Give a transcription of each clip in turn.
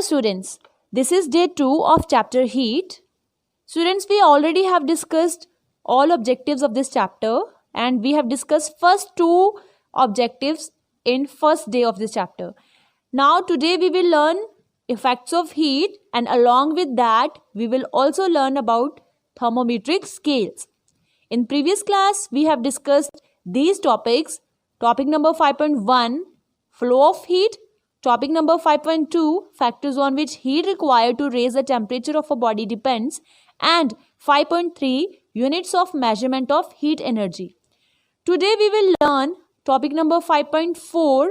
students, this is day 2 of chapter heat. Students, we already have discussed all objectives of this chapter and we have discussed first 2 objectives in first day of this chapter. Now today we will learn effects of heat, and along with that we will also learn about thermometric scales. In previous class we have discussed these topics. Topic number 5.1, flow of heat. Topic number 5.2, factors on which heat required to raise the temperature of a body depends. And 5.3, units of measurement of heat energy. Today we will learn topic number 5.4,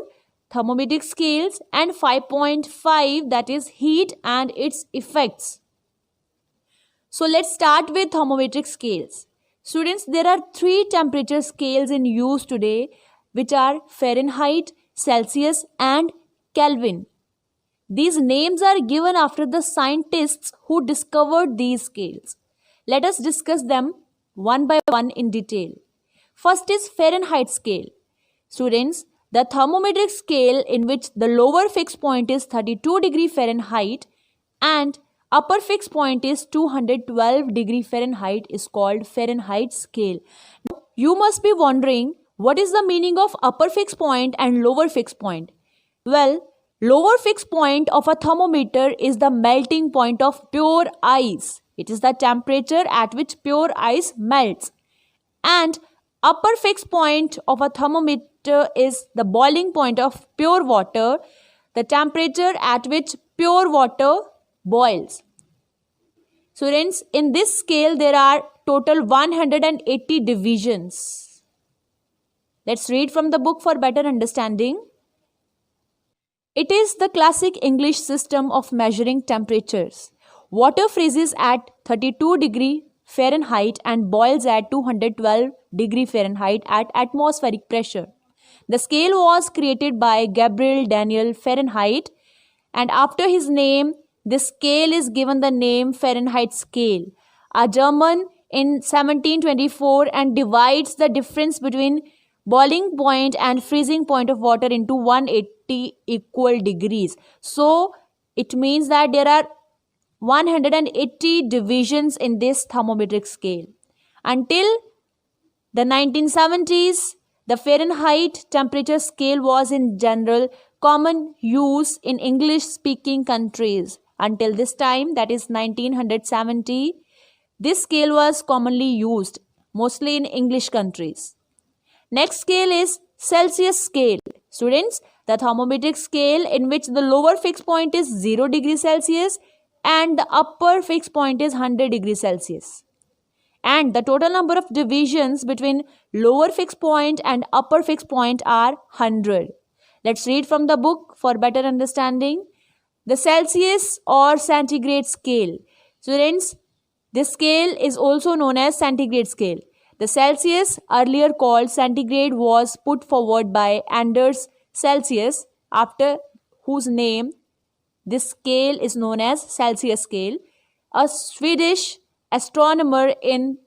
thermometric scales, and 5.5, that is heat and its effects. So let's start with thermometric scales. Students, there are 3 temperature scales in use today, which are Fahrenheit, Celsius and Kelvin. These names are given after the scientists who discovered these scales. Let us discuss them one by one in detail. First is Fahrenheit scale. Students, the thermometric scale in which the lower fixed point is 32 degree Fahrenheit and upper fixed point is 212 degree Fahrenheit is called Fahrenheit scale. Now, you must be wondering, what is the meaning of upper fixed point and lower fixed point? Well, lower fixed point of a thermometer is the melting point of pure ice. It is the temperature at which pure ice melts. And upper fixed point of a thermometer is the boiling point of pure water, the temperature at which pure water boils. Students, in this scale there are total 180 divisions. Let's read from the book for better understanding. It is the classic English system of measuring temperatures. Water freezes at 32 degree Fahrenheit and boils at 212 degree Fahrenheit at atmospheric pressure. The scale was created by Gabriel Daniel Fahrenheit, and after his name, this scale is given the name Fahrenheit scale. A German in 1724 and divides the difference between boiling point and freezing point of water into 180 equal degrees. So it means that there are 180 divisions in this thermometric scale. Until the 1970s, the Fahrenheit temperature scale was in general common use in English speaking countries. Until this time, that is 1970, this scale was commonly used mostly in English countries. Next scale is Celsius scale. Students, the thermometric scale in which the lower fixed point is 0 degree Celsius and the upper fixed point is 100 degree Celsius. And the total number of divisions between lower fixed point and upper fixed point are 100. Let's read from the book for better understanding. The Celsius or centigrade scale. Students, this scale is also known as centigrade scale. The Celsius, earlier called centigrade, was put forward by Anders Celsius, after whose name this scale is known as Celsius scale. A Swedish astronomer in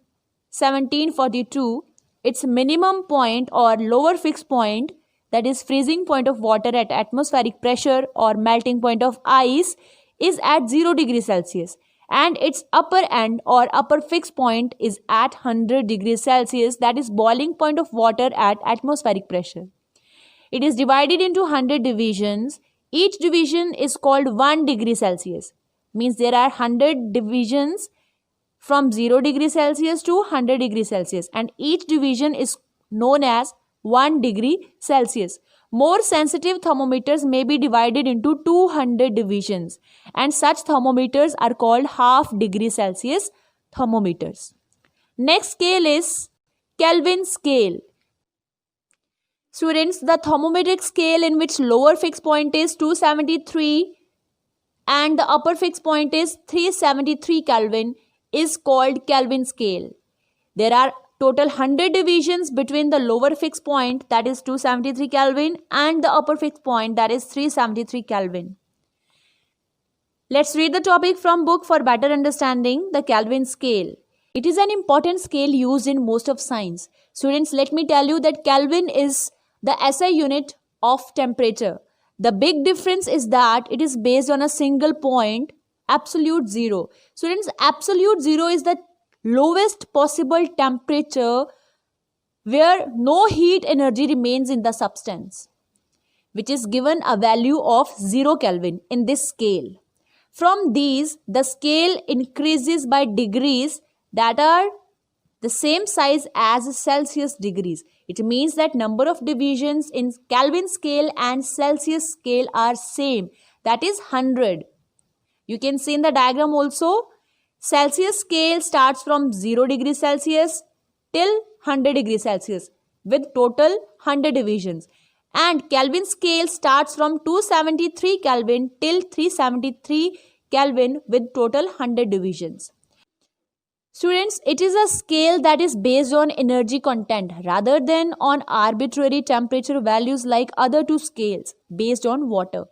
1742, its minimum point or lower fixed point, that is freezing point of water at atmospheric pressure or melting point of ice, is at 0 degree Celsius. And its upper end or upper fixed point is at 100 degrees Celsius, that is boiling point of water at atmospheric pressure. It is divided into 100 divisions. Each division is called 1 degree Celsius. Means there are 100 divisions from 0 degree Celsius to 100 degree Celsius, and each division is known as 1 degree Celsius. More sensitive thermometers may be divided into 200 divisions, and such thermometers are called half degree Celsius thermometers. Next scale is Kelvin scale. Students, the thermometric scale in which lower fixed point is 273 and the upper fixed point is 373 Kelvin is called Kelvin scale. There are total 100 divisions between the lower fixed point, that is 273 Kelvin, and the upper fixed point, that is 373 Kelvin. Let's read the topic from book for better understanding. The Kelvin scale. It is an important scale used in most of science. Students, let me tell you that Kelvin is the SI unit of temperature. The big difference is that it is based on a single point, absolute zero. Students, absolute zero is the lowest possible temperature where no heat energy remains in the substance, which is given a value of 0 Kelvin in this scale. From these, the scale increases by degrees that are the same size as Celsius degrees. It means that number of divisions in Kelvin scale and Celsius scale are same, that is 100. You can see in the diagram also, Celsius scale starts from 0 degrees Celsius till 100 degrees Celsius with total 100 divisions. And Kelvin scale starts from 273 Kelvin till 373 Kelvin with total 100 divisions. Students, it is a scale that is based on energy content rather than on arbitrary temperature values like other two scales based on water.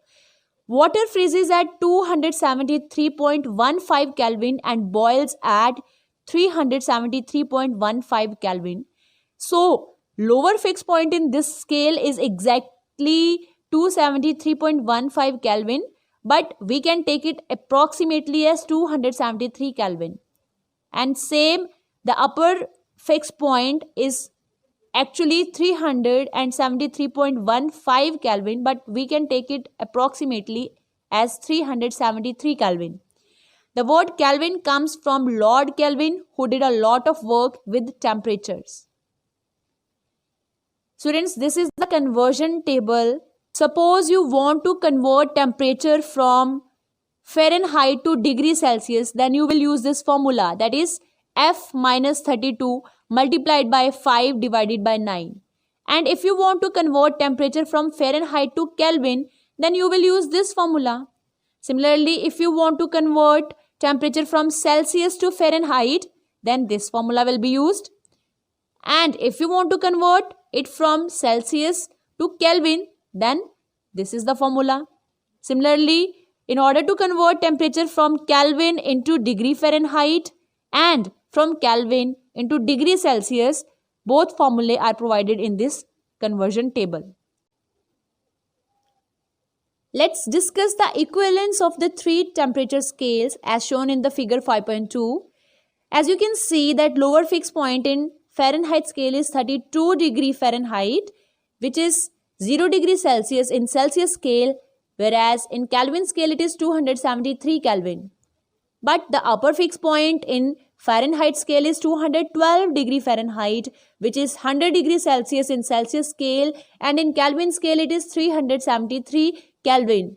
Water freezes at 273.15 Kelvin and boils at 373.15 Kelvin. So, lower fixed point in this scale is exactly 273.15 Kelvin, but we can take it approximately as 273 Kelvin. And same, the upper fixed point is actually 373.15 Kelvin, but we can take it approximately as 373 Kelvin. The word Kelvin comes from Lord Kelvin, who did a lot of work with temperatures. Students, this is the conversion table. Suppose you want to convert temperature from Fahrenheit to degree Celsius, then you will use this formula, that is F minus 32 multiplied by 5 divided by 9. And if you want to convert temperature from Fahrenheit to Kelvin, then you will use this formula. Similarly, if you want to convert temperature from Celsius to Fahrenheit, then this formula will be used. And if you want to convert it from Celsius to Kelvin, then this is the formula. Similarly, in order to convert temperature from Kelvin into degree Fahrenheit and from Kelvin into degree Celsius, both formulae are provided in this conversion table. Let's discuss the equivalence of the three temperature scales as shown in the figure 5.2. As you can see that lower fixed point in Fahrenheit scale is 32 degree Fahrenheit, which is 0 degree Celsius in Celsius scale, whereas in Kelvin scale it is 273 Kelvin. But the upper fixed point in Fahrenheit scale is 212 degree Fahrenheit, which is 100 degree Celsius in Celsius scale, and in Kelvin scale it is 373 Kelvin.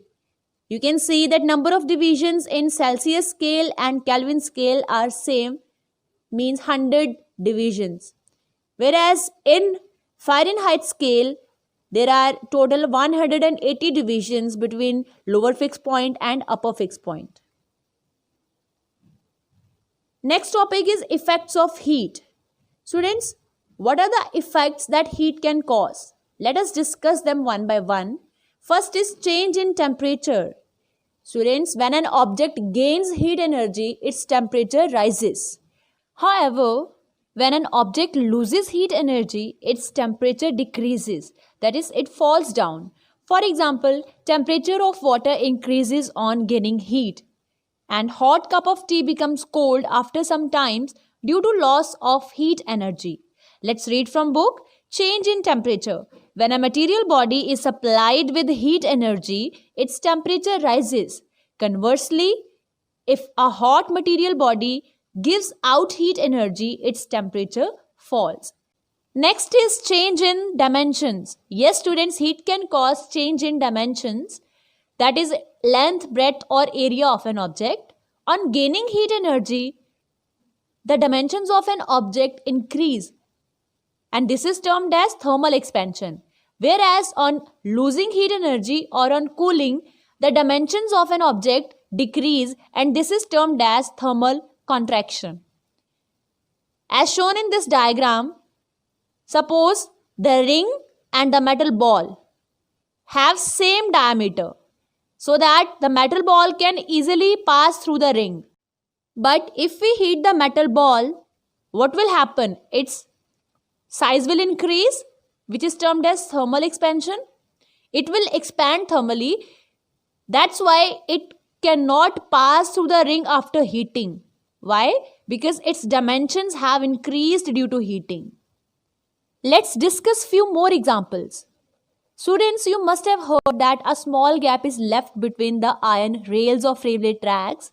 You can see that number of divisions in Celsius scale and Kelvin scale are same, means 100 divisions. Whereas in Fahrenheit scale, there are total 180 divisions between lower fixed point and upper fixed point. Next topic is effects of heat. Students, what are the effects that heat can cause? Let us discuss them one by one. First is change in temperature. Students, when an object gains heat energy, its temperature rises. However, when an object loses heat energy, its temperature decreases. That is, it falls down. For example, temperature of water increases on gaining heat, and hot cup of tea becomes cold after some time due to loss of heat energy. Let's read from book. Change in temperature. When a material body is supplied with heat energy, its temperature rises. Conversely, if a hot material body gives out heat energy, its temperature falls. Next is change in dimensions. Yes, students, heat can cause change in dimensions, that is length, breadth or area of an object. On gaining heat energy, the dimensions of an object increase, and this is termed as thermal expansion. Whereas on losing heat energy or on cooling, the dimensions of an object decrease, and this is termed as thermal contraction. As shown in this diagram, suppose the ring and the metal ball have same diameter, so that the metal ball can easily pass through the ring. But if we heat the metal ball, what will happen? Its size will increase, which is termed as thermal expansion. It will expand thermally. That's why it cannot pass through the ring after heating. Why? Because its dimensions have increased due to heating. Let's discuss few more examples. Students, you must have heard that a small gap is left between the iron rails of railway tracks.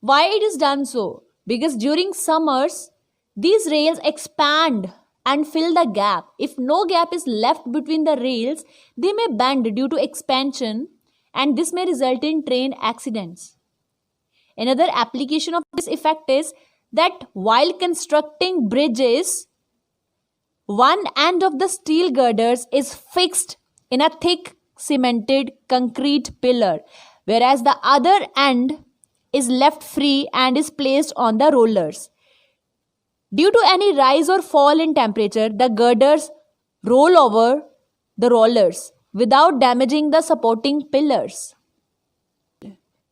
Why it is done so? Because during summers, these rails expand and fill the gap. If no gap is left between the rails, they may bend due to expansion, and this may result in train accidents. Another application of this effect is that while constructing bridges, one end of the steel girders is fixed in a thick cemented concrete pillar, whereas the other end is left free and is placed on the rollers. Due to any rise or fall in temperature, the girders roll over the rollers without damaging the supporting pillars.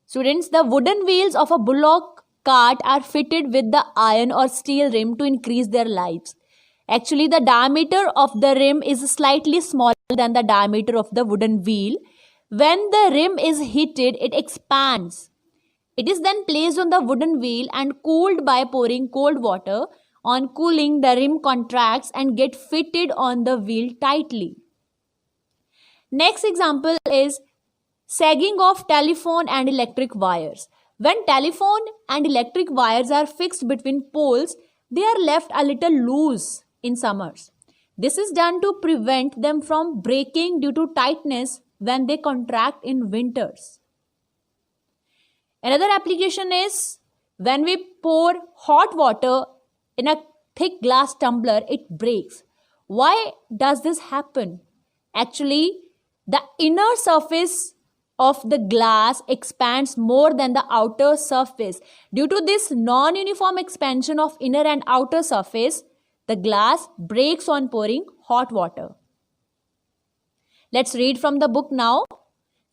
Students, the wooden wheels of a bullock cart are fitted with the iron or steel rim to increase their lives. Actually, the diameter of the rim is slightly smaller than the diameter of the wooden wheel. When the rim is heated, it expands. It is then placed on the wooden wheel and cooled by pouring cold water. On cooling, the rim contracts and gets fitted on the wheel tightly. Next example is sagging of telephone and electric wires. When telephone and electric wires are fixed between poles, they are left a little loose in summers. This is done to prevent them from breaking due to tightness when they contract in winters. Another application is when we pour hot water in a thick glass tumbler, it breaks. Why does this happen? Actually, the inner surface of the glass expands more than the outer surface. Due to this non-uniform expansion of inner and outer surface, the glass breaks on pouring hot water. Let's read from the book now.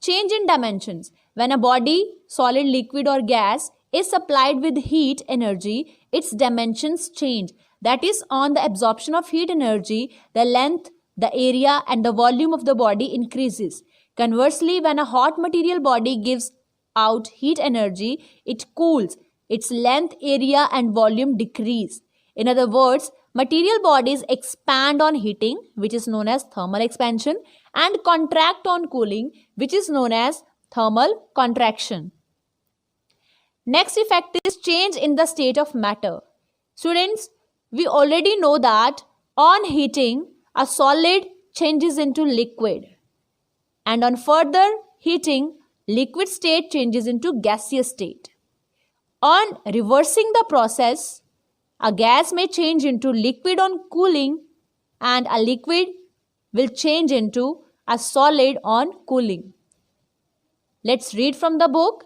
Change in dimensions. When a body, solid, liquid or gas, is supplied with heat energy, its dimensions change. That is, on the absorption of heat energy, the length, the area and the volume of the body increases. Conversely, when a hot material body gives out heat energy, it cools. Its length, area and volume decrease. In other words, material bodies expand on heating, which is known as thermal expansion, and contract on cooling, which is known as thermal contraction. Next effect is change in the state of matter. Students, we already know that on heating, a solid changes into liquid, and on further heating, liquid state changes into gaseous state. On reversing the process, a gas may change into liquid on cooling, and a liquid will change into a solid on cooling. Let's read from the book.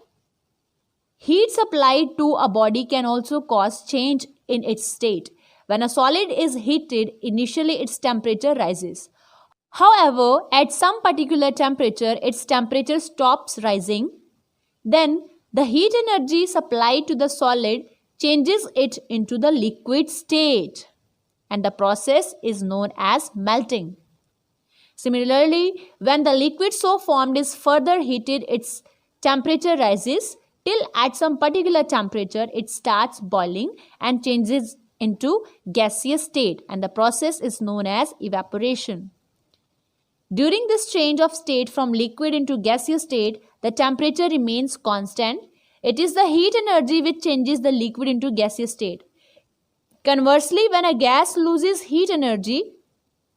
Heat supplied to a body can also cause change in its state. When a solid is heated, initially its temperature rises. However, at some particular temperature, its temperature stops rising. Then, the heat energy supplied to the solid changes it into the liquid state, and the process is known as melting. Similarly, when the liquid so formed is further heated, its temperature rises till at some particular temperature it starts boiling and changes into gaseous state, and the process is known as evaporation. During this change of state from liquid into gaseous state, the temperature remains constant. It is the heat energy which changes the liquid into gaseous state. Conversely, when a gas loses heat energy,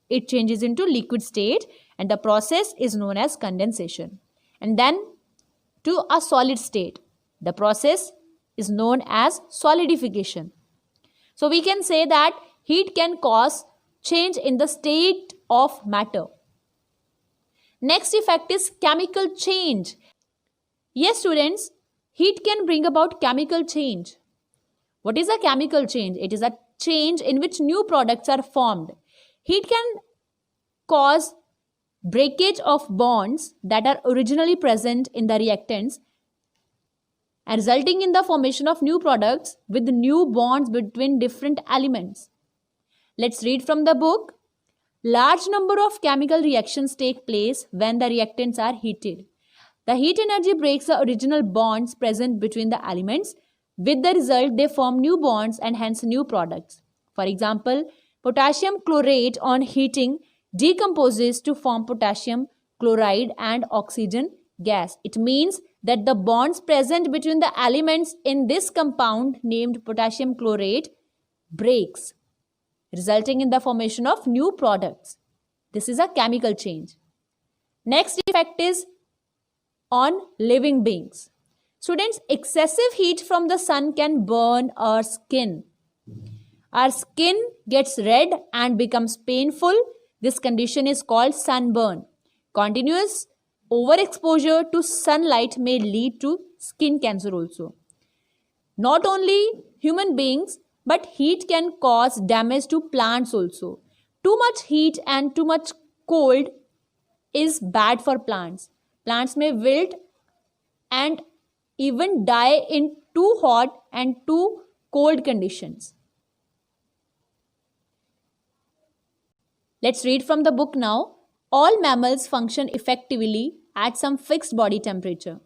it changes into liquid state, and the process is known as condensation. And then to a solid state. The process is known as solidification. So we can say that heat can cause change in the state of matter. Next effect is chemical change. Yes, students, heat can bring about chemical change. What is a chemical change? It is a change in which new products are formed. Heat can cause breakage of bonds that are originally present in the reactants, and resulting in the formation of new products with new bonds between different elements. Let's read from the book. Large number of chemical reactions take place when the reactants are heated. The heat energy breaks the original bonds present between the elements. With the result, they form new bonds and hence new products. For example, potassium chlorate on heating decomposes to form potassium chloride and oxygen gas. It means that the bonds present between the elements in this compound named potassium chlorate breaks, resulting in the formation of new products. This is a chemical change. Next effect is on living beings. Students, excessive heat from the sun can burn our skin. Our skin gets red and becomes painful. This condition is called sunburn. Continuous overexposure to sunlight may lead to skin cancer also. Not only human beings, but heat can cause damage to plants also. Too much heat and too much cold is bad for plants. Plants may wilt and even die in too hot and too cold conditions. Let's read from the book now. All mammals function effectively at some fixed body temperature.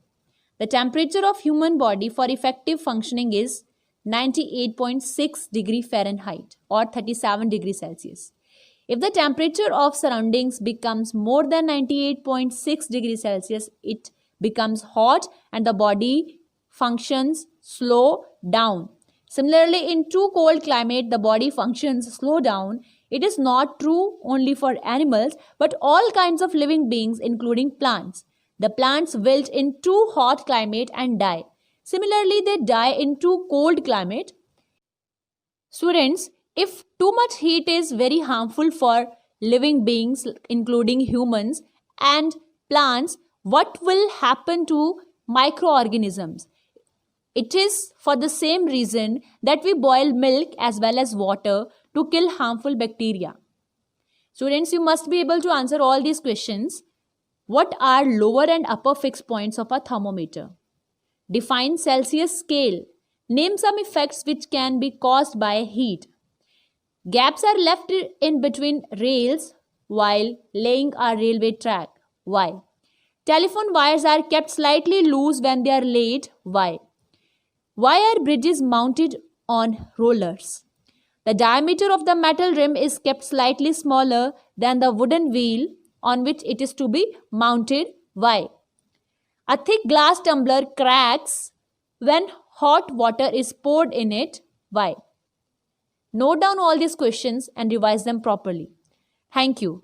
The temperature of human body for effective functioning is 98.6 degree Fahrenheit or 37 degrees Celsius. If the temperature of surroundings becomes more than 98.6 degrees Celsius, it becomes hot and the body functions slow down. Similarly, in too cold climate, the body functions slow down. It is not true only for animals, but all kinds of living beings, including plants. The plants wilt in too hot climate and die. Similarly, they die in too cold climate. Students, if too much heat is very harmful for living beings, including humans and plants, what will happen to microorganisms? It is for the same reason that we boil milk as well as water to kill harmful bacteria. Students, you must be able to answer all these questions. What are lower and upper fixed points of a thermometer? Define Celsius scale. Name some effects which can be caused by heat. Gaps are left in between rails while laying a railway track. Why? Telephone wires are kept slightly loose when they are laid. Why? Why are bridges mounted on rollers? The diameter of the metal rim is kept slightly smaller than the wooden wheel on which it is to be mounted. Why? A thick glass tumbler cracks when hot water is poured in it. Why? Note down all these questions and revise them properly. Thank you.